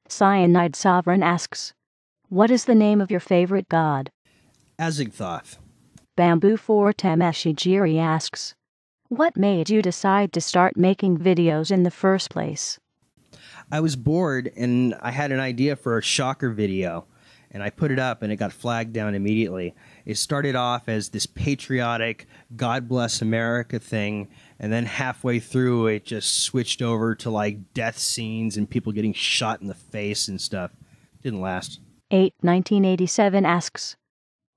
Cyanide Sovereign asks, what is the name of your favorite god? Azagthoth. Bamboo for Tameshigiri asks, what made you decide to start making videos in the first place? I was bored and I had an idea for a shocker video, and I put it up and it got flagged down immediately. It started off as this patriotic God bless America thing, and then halfway through it just switched over to like death scenes and people getting shot in the face and stuff. Didn't last. 1987 asks,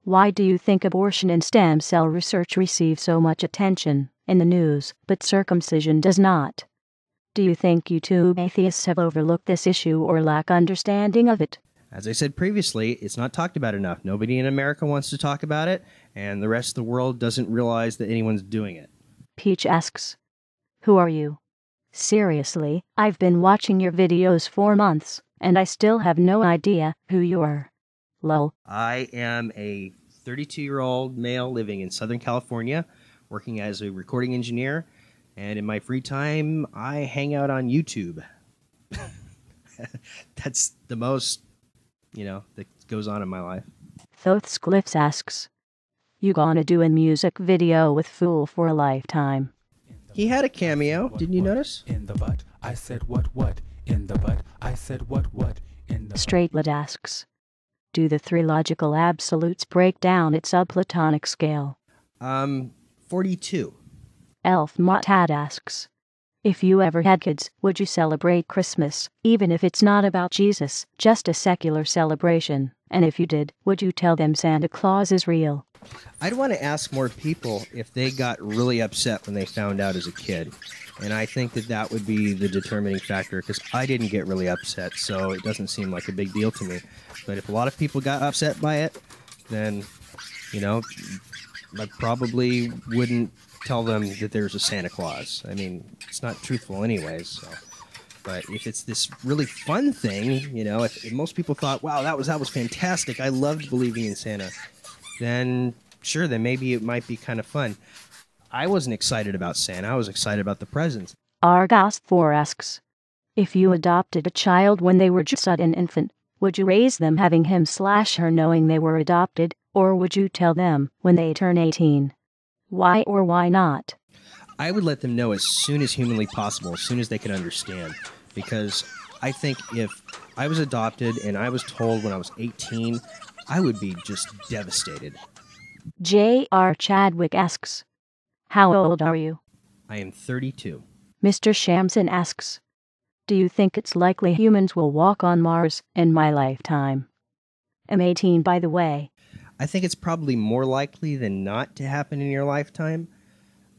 why do you think abortion and stem cell research receive so much attention in the news, but circumcision does not? Do you think YouTube atheists have overlooked this issue or lack understanding of it? As I said previously, it's not talked about enough. Nobody in America wants to talk about it, and the rest of the world doesn't realize that anyone's doing it. Peach asks, who are you? Seriously, I've been watching your videos for months, and I still have no idea who you are. Lol. I am a 32-year-old male living in Southern California, working as a recording engineer, and in my free time, I hang out on YouTube. That's the most, that goes on in my life. Thoth's Glyphs asks, you gonna do a music video with Fool for a Lifetime? He had a cameo, didn't you notice? In the butt, I said what? In the butt, I said what? In the Straightlet asks, do the three logical absolutes break down its subplatonic scale? 42. Elf Motad asks, if you ever had kids, would you celebrate Christmas, even if it's not about Jesus, just a secular celebration? And if you did, would you tell them Santa Claus is real? I'd want to ask more people if they got really upset when they found out as a kid. And I think that would be the determining factor, because I didn't get really upset, so it doesn't seem like a big deal to me. But if a lot of people got upset by it, then, I probably wouldn't tell them that there's a Santa Claus. I mean, it's not truthful anyways, so. But if it's this really fun thing, if most people thought, wow, that was fantastic, I loved believing in Santa, then sure, then maybe it might be kind of fun. I wasn't excited about Santa. I was excited about the presents. Argos4 asks, if you adopted a child when they were just an infant, would you raise them having him/her knowing they were adopted, or would you tell them when they turn 18? Why or why not? I would let them know as soon as humanly possible, as soon as they could understand. Because I think if I was adopted and I was told when I was 18, I would be just devastated. J.R. Chadwick asks, how old are you? I am 32. Mr. Shamson asks, do you think it's likely humans will walk on Mars in my lifetime? I'm 18, by the way. I think it's probably more likely than not to happen in your lifetime.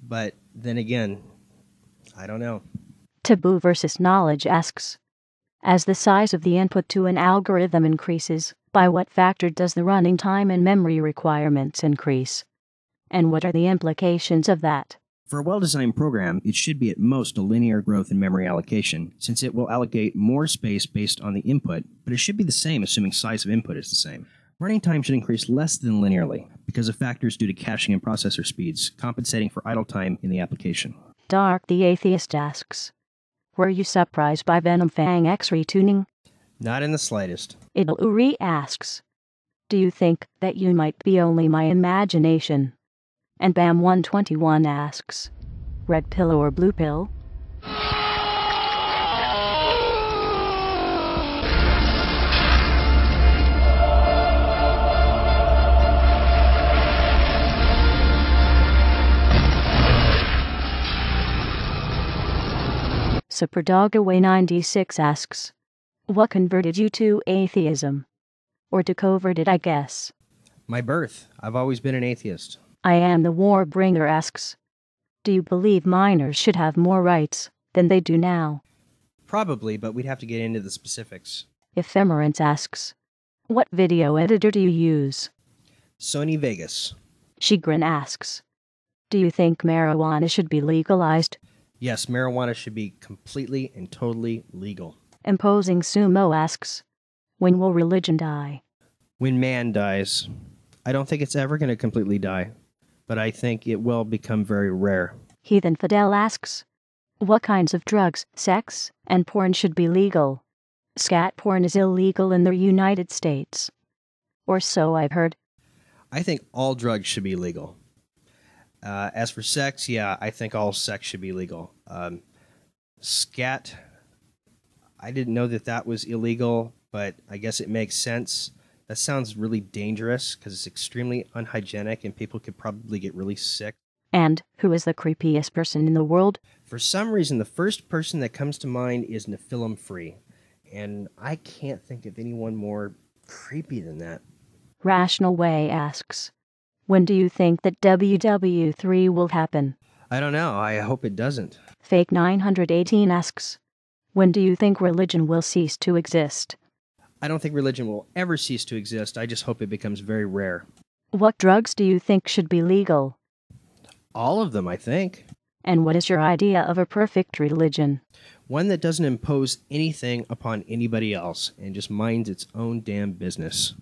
But then again, I don't know. Taboo versus Knowledge asks, as the size of the input to an algorithm increases, by what factor does the running time and memory requirements increase? And what are the implications of that? For a well-designed program, it should be at most a linear growth in memory allocation, since it will allocate more space based on the input, but it should be the same assuming size of input is the same. Running time should increase less than linearly, because of factors due to caching and processor speeds, compensating for idle time in the application. Dark the Atheist asks, were you surprised by Venom Fang X retuning? Not in the slightest. Idil Uri asks, do you think that you might be only my imagination? And Bam121 asks, red pill or blue pill? Superdogaway96 asks, what converted you to atheism? Or to converted, I guess. My birth. I've always been an atheist. I am the Warbringer asks, do you believe minors should have more rights than they do now? Probably, but we'd have to get into the specifics. Ephemerance asks, what video editor do you use? Sony Vegas. Shigrin asks, do you think marijuana should be legalized? Yes, marijuana should be completely and totally legal. Imposing Sumo asks, when will religion die? When man dies. I don't think it's ever going to completely die, but I think it will become very rare. Heathen Fidel asks, what kinds of drugs, sex, and porn should be legal? Scat porn is illegal in the United States. Or so I've heard. I think all drugs should be legal. As for sex, yeah, I think all sex should be legal. Scat, I didn't know that was illegal, but I guess it makes sense. That sounds really dangerous because it's extremely unhygienic and people could probably get really sick. And who is the creepiest person in the world? For some reason, the first person that comes to mind is Nephilim Free. And I can't think of anyone more creepy than that. Rational Way asks, when do you think that WW3 will happen? I don't know. I hope it doesn't. Fake 918 asks, when do you think religion will cease to exist? I don't think religion will ever cease to exist. I just hope it becomes very rare. What drugs do you think should be legal? All of them, I think. And what is your idea of a perfect religion? One that doesn't impose anything upon anybody else and just minds its own damn business.